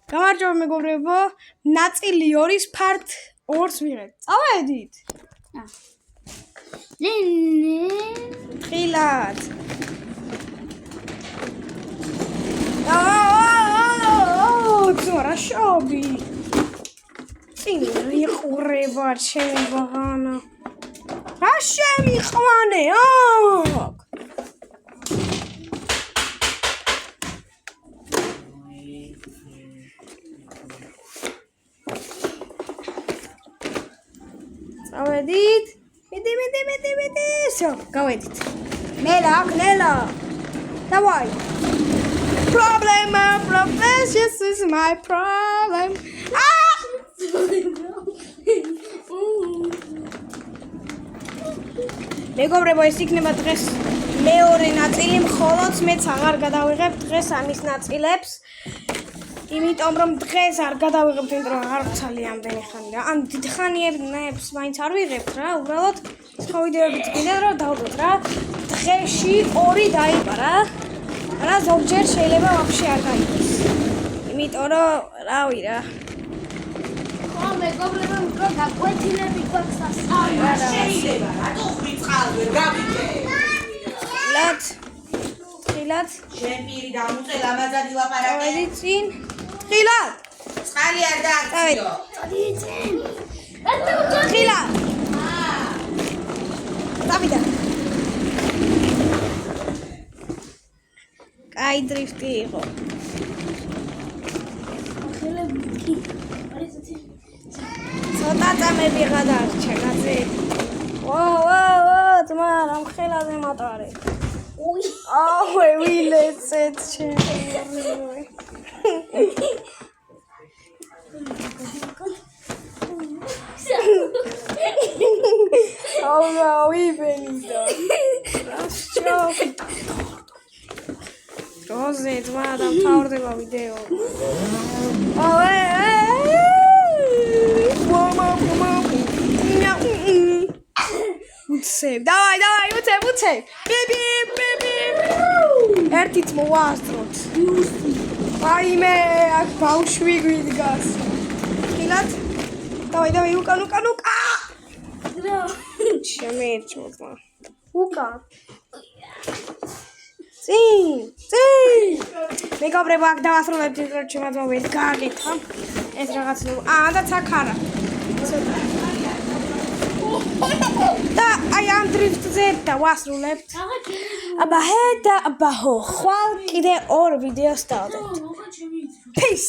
გამარჯობა მეგობრებო, ნაწილი 2-ის part 2-ს ვიღებთ. წავედით. ხილად. ზორა შობი. წინ იყურება ჩემი ბაღანა. რა შემიყვანე, აქ? წავედით. მიდი. Всё, გავედით. ნელა. Давай. Problem, this is my problem. მეგობრებო, ეს იქნება დღეს მეორე ნაწილი, მხოლოდ მეც აღარ გადავიღებ დღეს ამის ნაწილებს. იმიტომ რომ დღეს არ გადავიღებთ, იმიტომ რომ არ ვცალი ამდენი ხანი რა. ან დიდხანიებს მაინც არ ვიღებთ რა, უბრალოდ სხვა ვიდეოებით გინდა რომ დავდოთ რა. დღეში 2 დაიპარა. რა ზოგჯერ შეიძლება ვაფშე არ გაიგოს. იმიტომ რომ რავი რა. ხო მეგობრებო, უფრო გაკვეთილები გვაქვს ასწავლი. შეიძლება, რატო ხრი წყალზე გავიგე? ხილად. შენ პირი დამუწე ლამაზად ილაპარაკე. წავედი წინ. ხილად. წყალი არ დააქციო. ხილად. დავიდა. კაი დრიფტი იყო. ცოტა წამები გადარჩა, კაცი. ძმა, რამ ხელაზე მატარე. ვილეცეთ ჩემი. ვიბენიდა. რასჭოხი. როზე ძმა დამთავრდება ვიდეო. უცებ. დავაი, უცებ. ბიბი. ერთით მოვასწროთ. აიმე, აქ ბავშვი გვიდგას. ხილად. დავაი, უკან. შემეერჩოვა. უკან. წინ. მეგობრებო, აქ დავასრულებთ ის რომ ჩემმა ძმამ ვერ გააკეთა. ეს რაღაც და ცაკარა. და აი ამ დრიფტზე დავასრულებთ. აბა ჰე და აბა ხო. ხვალ კიდე 2 ვიდეოს დავდეთ. Peace.